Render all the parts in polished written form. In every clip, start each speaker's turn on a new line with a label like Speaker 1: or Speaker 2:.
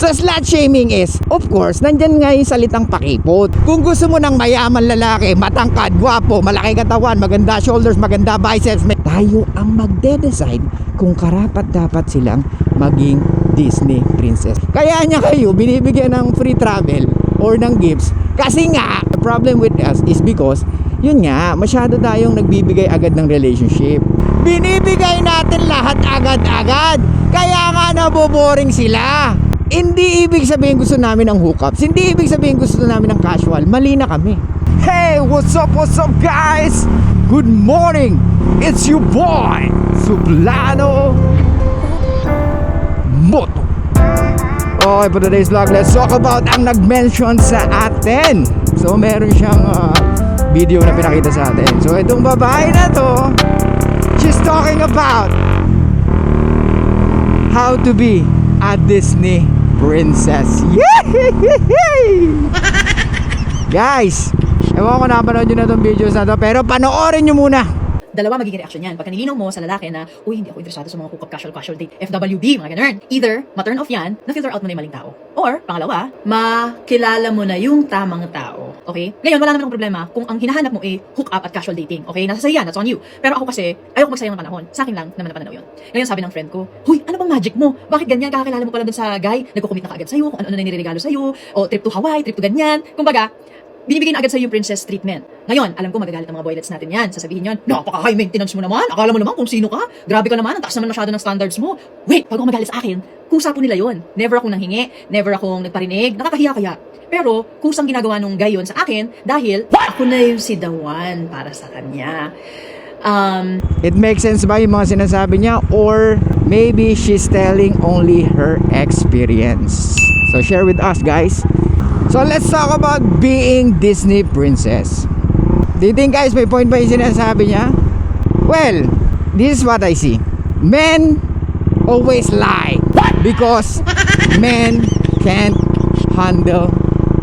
Speaker 1: So slut shaming is, of course, nandyan nga yung salitang pakipot. Kung gusto mo ng mayaman lalaki, matangkad, gwapo, malaki katawan, maganda shoulders, maganda biceps, tayo ang magde-decide kung karapat dapat silang maging Disney princess. Kaya niya kayo binibigyan ng free travel or ng gifts. Kasi nga, the problem with us is because, yun nga, masyado tayong nagbibigay agad ng relationship. Binibigay natin lahat agad-agad. Kaya nga naboboring sila. Hindi ibig sabihin gusto namin ng hookups. Hindi ibig sabihin gusto namin ng casual. Mali na kami. Hey, what's up guys? Good morning. It's your boy, Suplano Moto. Okay, for today's vlog, let's talk about ang nag-mention sa atin. So, meron siyang video na pinakita sa atin. So, itong babae na to, she's talking about how to be a Disney princess. Yay! Guys, ewan ko napanood nyo na itong videos na to, pero panoorin nyo muna.
Speaker 2: Dalawa magiging reaction yan. Pagka nilinaw mo sa lalaki na, uy, hindi ako interesado sa mga hookup casual date, FWB, mga ganun. Either, ma-turn off yan, na-filter out mo na yung maling tao. Or, pangalawa, makilala mo na yung tamang tao. Okay? Ngayon, wala naman akong problema kung ang hinahanap mo ay hook up at casual dating. Okay? Nasa sa'yo yan, that's on you. Pero ako kasi, ayoko magsayang ng panahon. Sa akin lang naman na pananaw yun. Ngayon, sabi ng friend ko, huy, ano bang magic mo? Bakit ganyan? Kakakilala mo pala dun sa guy, nagko-commit na kaagad sa'yo, kung ano na niregalo sa'yo, o trip to Hawaii, trip to ganyan. Kumbaga, binibigyan agad sa yung princess treatment. Ngayon, alam ko magagalit ang mga boylets natin yan. Sasabihin yon, napaka-high maintenance mo naman. Akala mo naman kung sino ka. Grabe ka naman. Ang taas naman masyado ng standards mo. Wait, pag magalit sa akin, kusa po nila yon. Never akong nanghingi. Never akong nagparinig. Nakakahiya kaya. Pero, kusang ginagawa nung guy yon sa akin dahil ako na yung si the one para sa kanya.
Speaker 1: It makes sense ba yung mga sinasabi niya? Or maybe she's telling only her experience. So, share with us, guys. So let's talk about being Disney princess. Do you think guys may point ba yung sinasabi niya? Well, this is what I see. Men always lie because men can't handle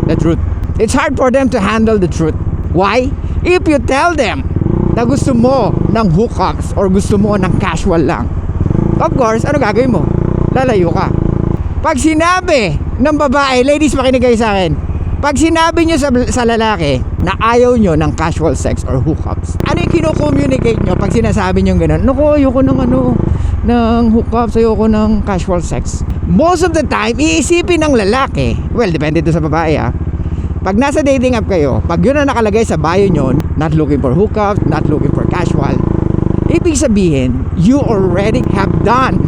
Speaker 1: the truth. It's hard for them to handle the truth. Why? If you tell them na gusto mo ng hookups or gusto mo ng casual lang, of course, ano gagawin mo? Lalayo ka. Pag sinabi ng babae, ladies makinig kayo sa akin, pag sinabi nyo sa lalaki na ayaw nyo ng casual sex or hookups, ano yung kino-communicate nyo pag sinasabi nyo gano'n? Naku, ayoko ng hookups, ayoko ng casual sex. Most of the time, iisipin ng lalaki, well, depende to sa babae pag nasa dating app kayo, pag yun na nakalagay sa bio nyo, not looking for hookups, not looking for casual, ibig sabihin, you already have done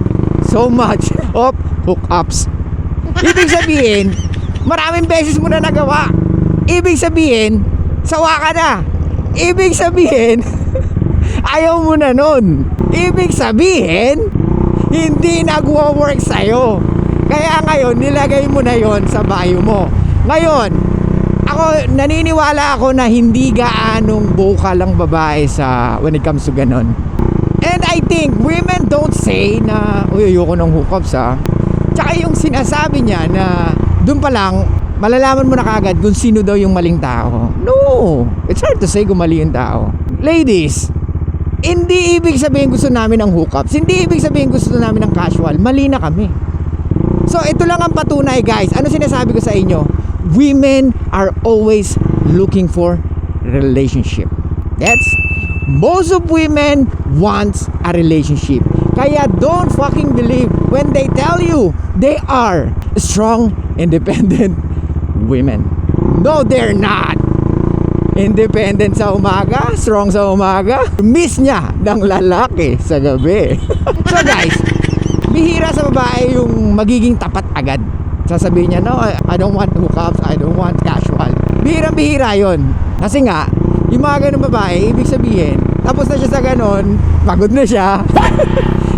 Speaker 1: so much of hookups. Ibig sabihin, maraming beses mo na nagawa. Ibig sabihin, sawa ka na. Ibig sabihin, ayaw mo na nun. Ibig sabihin, hindi nagwo-work sa'yo. Kaya ngayon, nilagay mo na yon sa bio mo. Ngayon, naniniwala ako na hindi gaanong vocal ang babae when it comes to ganon. And I think women don't say na, uy, ayoko ng hookups Tsaka yung sinasabi niya na doon pa lang malalaman mo na kagad kung sino daw yung maling tao. No, it's hard to say kung mali yung tao. Ladies, hindi ibig sabihin gusto namin ng hookups. Hindi ibig sabihin gusto namin ng casual. Mali na kami. So ito lang ang patunay, guys. Ano sinasabi ko sa inyo? Women are always looking for relationship. Most of women wants a relationship. Kaya don't fucking believe when they tell you they are strong, independent women. No, they're not. Independent sa umaga, strong sa umaga, miss niya ng lalaki sa gabi. So guys, bihira sa babae yung magiging tapat agad. Sasabihin niya, no, I don't want hookups, I don't want casual. Bihirang-bihira yon. Kasi nga, yung mga ganun babae, ibig sabihin, tapos na siya sa ganun, pagod na siya.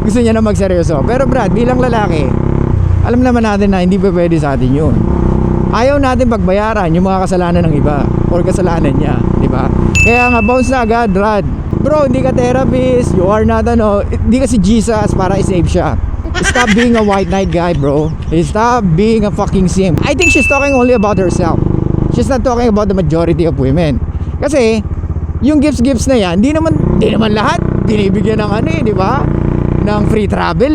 Speaker 1: Gusto niya na magseryoso. Pero Brad, bilang lalaki, alam naman natin na hindi pa pwede sa atin yun. Ayaw natin pagbayaran yung mga kasalanan ng iba or kasalanan niya, di ba? Kaya nga, bounce na agad, Brad. Bro, hindi ka therapist, you are not hindi ka si Jesus para i-save siya. Stop being a white knight guy, bro. Stop being a fucking simp. I think she's talking only about herself. She's not talking about the majority of women. Kasi, yung gifts na yan, di naman lahat binibigyan ng di ba? Ng free travel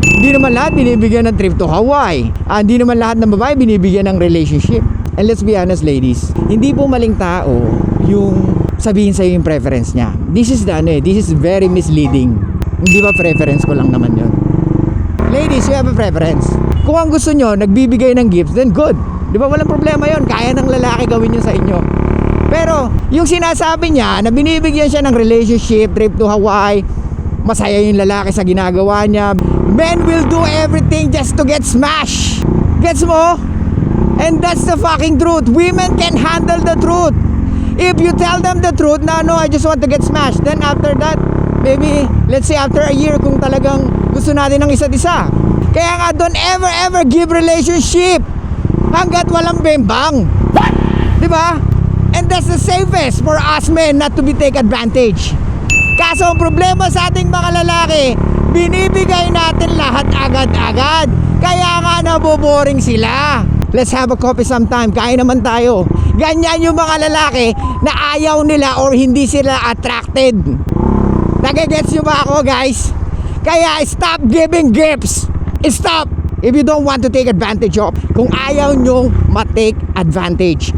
Speaker 1: Hindi naman lahat binibigyan ng trip to Hawaii. Hindi naman lahat ng babae binibigyan ng relationship. And let's be honest, ladies, hindi po maling tao yung sabihin sa'yo yung preference niya. This is very misleading. Hindi ba preference ko lang naman yun? Ladies, you have a preference. Kung ang gusto nyo, nagbibigay ng gifts, then good. Di ba walang problema yon? Kaya ng lalaki gawin yun sa inyo. Pero yung sinasabi niya na binibigyan siya ng relationship, trip to Hawaii, masaya yung lalaki sa ginagawa niya. Men will do everything just to get smashed. Gets mo? And that's the fucking truth. Women can handle the truth. If you tell them the truth, no, I just want to get smashed. Then after that, maybe, let's say after a year, kung talagang gusto natin ng isa't isa. Kaya nga, don't ever give relationship hanggat walang bembang. Diba? And that's the safest for us men not to be take advantage. Kaso ang problema sa ating mga lalaki, binibigay natin lahat agad-agad. Kaya nga naboboring sila. Let's have a coffee sometime. Kain naman tayo. Ganyan yung mga lalaki na ayaw nila or hindi sila attracted. Nagigets nyo ba ako, guys? Kaya stop giving gifts. Stop. If you don't want to take advantage of. Kung ayaw nyong ma-take advantage.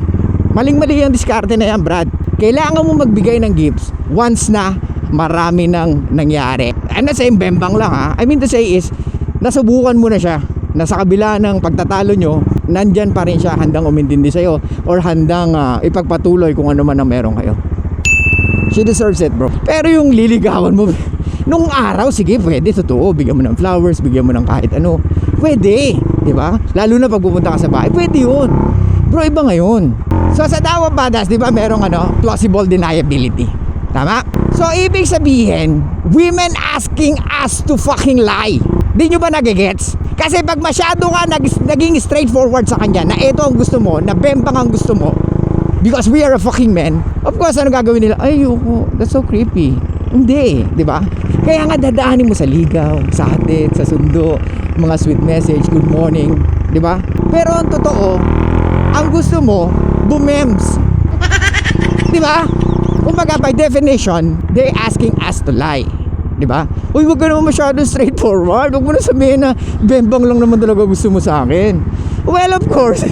Speaker 1: Maling-mali yung diskarte na yan, Brad. Kailangan mo magbigay ng gifts once na marami nang nangyari. I'm not saying bembang lang, ha. I mean to say is, nasubukan mo na siya. Nasa kabila ng pagtatalo nyo, nandyan pa rin siya, handang umintindi sa'yo or handang ipagpatuloy kung ano man ang meron kayo. She deserves it, bro. Pero yung liligawan mo nung araw, sige, pwede, totoo. Bigyan mo ng flowers, bigyan mo ng kahit ano. Pwede, di ba? Lalo na pag pupunta ka sa bahay, pwede yun. Bro, iba ngayon. So sa Dawa Badass, di ba, merong plausible deniability. Tama? So ibig sabihin, women asking us to fucking lie. Di nyo ba nagigets? Kasi pag masyado ka naging straightforward sa kanya na ito ang gusto mo, na bembang ang gusto mo, because we are a fucking men, of course, ano gagawin nila? Ay, that's so creepy. Hindi, di ba? Kaya nga dadaanin mo sa ligaw, sa hatid, sa sundo, mga sweet message, good morning, di ba? Pero ang totoo, ang gusto mo, bumems. Di ba? Kumbaga, by definition, they asking us to lie. Diba? Uy, wag ka naman masyadong straightforward. Wag mo na sabihin na bembang lang naman talaga gusto mo sa akin. Well, of course,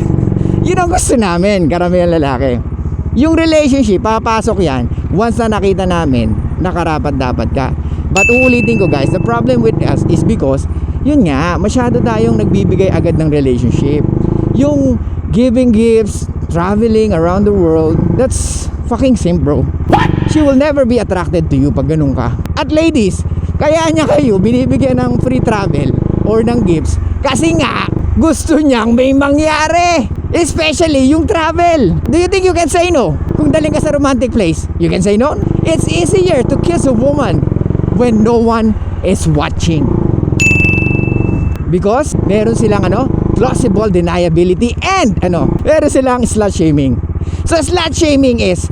Speaker 1: yun ang gusto namin, karamihan lalaki. Yung relationship, papasok yan once na nakita namin na karapat-dapat ka. But uulitin ko, guys, the problem with us is because, yun nga, masyado tayong nagbibigay agad ng relationship. Yung giving gifts, traveling around the world, that's fucking simp, bro. She will never be attracted to you pag ganun ka. At ladies, kaya niya kayo binibigyan ng free travel or ng gifts kasi nga gusto niyang may mangyari. Especially yung travel. Do you think you can say no? Kung daling ka sa romantic place, you can say no? It's easier to kiss a woman when no one is watching. Because meron silang plausible deniability and meron silang slut shaming. So slut shaming is,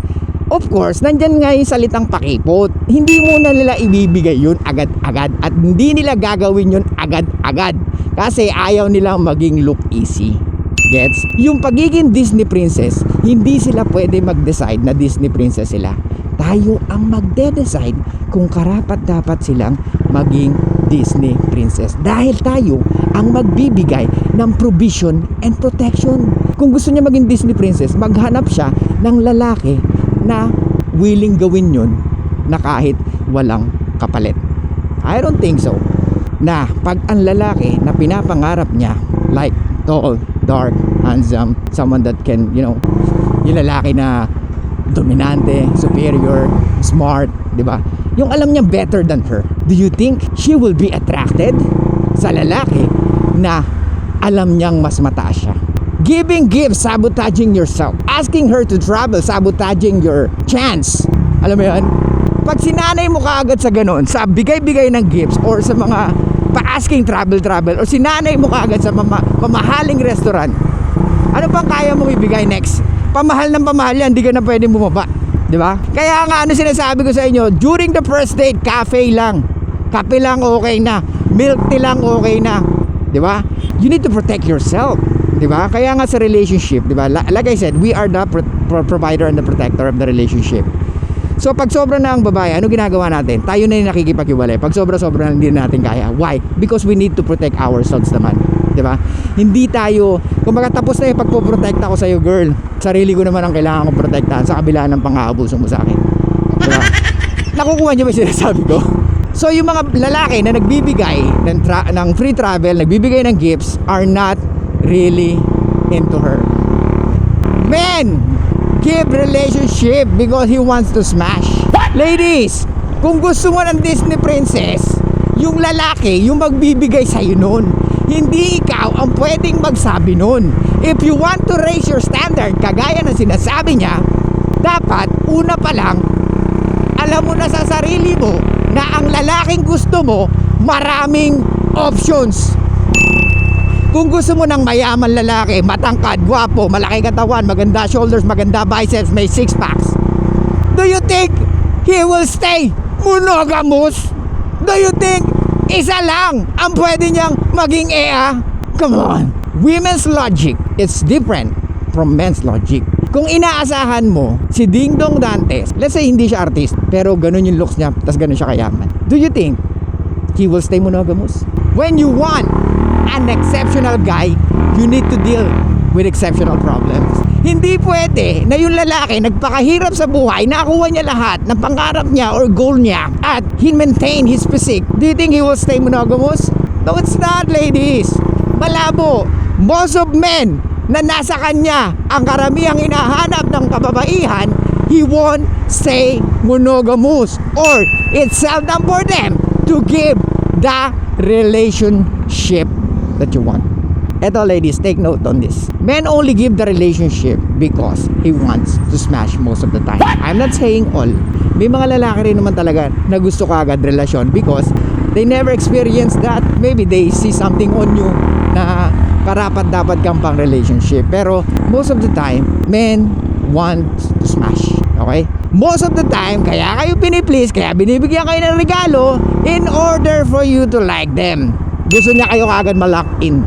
Speaker 1: of course, nandyan nga yung salitang pakipot. Hindi muna nila ibibigay yun agad-agad at hindi nila gagawin yun agad-agad kasi ayaw nilang maging look easy. Gets? Yung pagiging Disney princess, hindi sila pwede mag-decide na Disney princess sila. Tayo ang magde-decide kung karapat-dapat silang maging Disney princess. Dahil tayo ang magbibigay ng provision and protection. Kung gusto niya maging Disney princess, maghanap siya ng lalaki na willing gawin yun na kahit walang kapalit. I don't think so. Na pag ang lalaki na pinapangarap niya, like tall, dark, handsome, someone that can, yung lalaki na dominante, superior, smart, di ba? Yung alam niya better than her. Do you think she will be attracted sa lalaki na alam niyang mas mataas siya? Giving gifts, sabotaging yourself. Asking her to travel, sabotaging your chance. Alam mo yan? Pag sinanay mo kaagad sa ganun, sa bigay-bigay ng gifts or sa mga pa-asking travel or sinanay mo kaagad sa mamahaling restaurant, ano pang kaya mong ibigay next? Pamahal ng pamahal yan, di ka na pwedeng bumaba. Di ba? Kaya nga sinasabi ko sa inyo, during the first date, cafe lang. Kape lang okay na. Milk tea lang okay na. Di ba? You need to protect yourself. Diba? Kaya nga sa relationship, diba? Like I said, we are the provider and the protector of the relationship. So pag sobra na ang babae, ano ginagawa natin? Tayo na yung nakikipaghiwalay. Pag sobra-sobra na hindi natin kaya. Why? Because we need to protect ourselves naman. Diba? Hindi tayo, kumbaga tapos na yung pagpoprotect ako sa'yo, girl. Sarili ko naman ang kailangan kong protektahan sa kabila ng pang-aabuso mo sa akin. Diba? Nakukuha niyo ba yung sinasabi ko? So yung mga lalaki na nagbibigay ng free travel, nagbibigay ng gifts, are not really into her. Men give relationship because he wants to smash. Ladies, kung gusto mo ng Disney princess, yung lalaki yung magbibigay sa'yo nun. Hindi ikaw ang pwedeng magsabi nun. If you want to raise your standard, kagaya ng sinasabi niya, dapat una pa lang alam mo na sa sarili mo na ang lalaking gusto mo maraming options. Kung gusto mo ng mayaman lalaki, matangkad, gwapo, malaki katawan, maganda shoulders, maganda biceps, may six packs, do you think he will stay monogamous? Do you think isa lang ang pwede niyang maging ea? Come on. Women's logic is different from men's logic. Kung inaasahan mo si Ding Dong Dantes, let's say hindi siya artist, pero ganun yung looks niya, tas ganun siya kayaman, do you think he will stay monogamous? When you want an exceptional guy, you need to deal with exceptional problems. Hindi pwede na yung lalaki nagpakahirap sa buhay, nakuha niya lahat ng pangarap niya or goal niya at he maintain his physique. Do you think he will stay monogamous? No, it's not, ladies. Malabo. Most of men na nasa kanya ang karamihang hinahanap ng kababaihan, he won't stay monogamous, or it's seldom for them to give the relationship that you want. Eto, ladies, take note on this. Men only give the relationship because he wants to smash most of the time. I'm not saying all. May mga lalaki rin naman talaga na gusto ka agad relasyon because they never experienced that. Maybe they see something on you na karapat dapat kang pang relationship. Pero most of the time, men want to smash. Okay? Most of the time, kaya kayo piniplease, kaya binibigyan kayo ng regalo in order for you to like them. Gusto niya kayo kagad ma-lock in.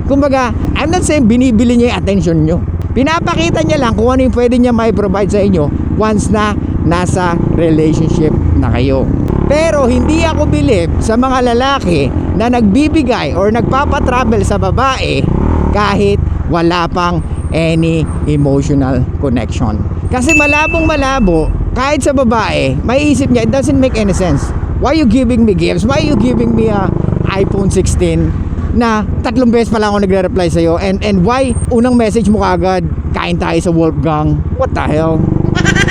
Speaker 1: Kumbaga, I'm not saying binibili niya yung attention nyo. Pinapakita niya lang kung ano yung pwede niya may provide sa inyo once na nasa relationship na kayo. Pero hindi ako believe sa mga lalaki na nagbibigay or nagpapatravel sa babae kahit wala pang any emotional connection. Kasi malabong malabo, kahit sa babae, may isip niya, it doesn't make any sense. Why you giving me gifts? Why you giving me a iPhone 16 na 3 beses pa lang ako nagre-reply sa'yo? And why unang message mo kagad, kain tayo sa Wolfgang? What the hell?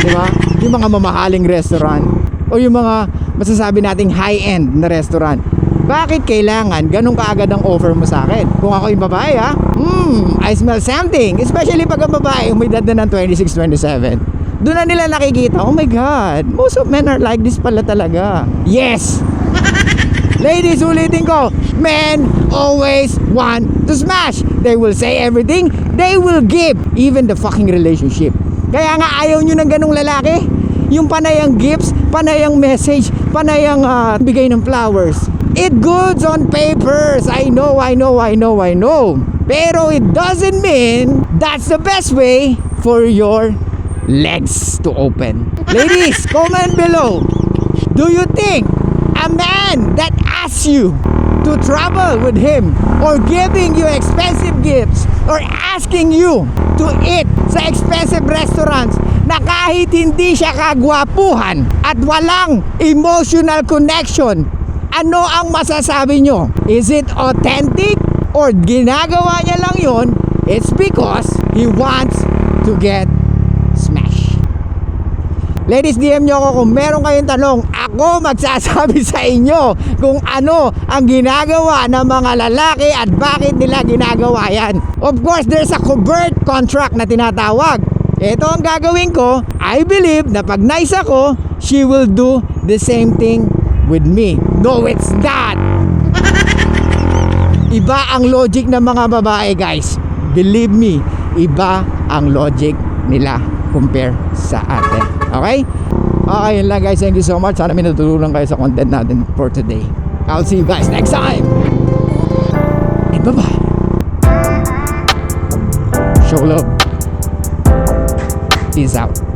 Speaker 1: Diba? Yung mga mamahaling restaurant o yung mga masasabi nating high-end na restaurant. Bakit kailangan ganun kaagad ang offer mo sa akin? Kung ako yung babae, I smell something. Especially pag ang babae umidad na ng 26, 27. Doon na nila nakikita, oh my God, most of men are like this pala talaga. Yes! Ladies, ulitin ko, men always want to smash. They will say everything, they will give, even the fucking relationship. Kaya nga ayaw nyo ng ganung lalaki. Yung panayang gifts, panayang message, panayang bigay ng flowers. It goods on papers. I know. Pero it doesn't mean that's the best way for your legs to open. Ladies, comment below. Do you think a man that asks you to travel with him or giving you expensive gifts or asking you to eat sa expensive restaurants na kahit hindi siya kagwapuhan at walang emotional connection, ano ang masasabi nyo? Is it authentic or ginagawa niya lang yun? It's because he wants to get smashed. Ladies, DM nyo ako kung meron kayong tanong. Ako magsasabi sa inyo kung ano ang ginagawa ng mga lalaki at bakit nila ginagawa yan. Of course, there's a covert contract na tinatawag. Ito ang gagawin ko. I believe na pag nice ako, she will do the same thing with me. No, it's not. Iba ang logic ng mga babae, guys. Believe me, iba ang logic nila compare sa atin. Okay? Okay, yun lang guys. Thank you so much. Sana may natutulong kayo sa content natin for today. I'll see you guys next time. And bye-bye. Show love. Peace out.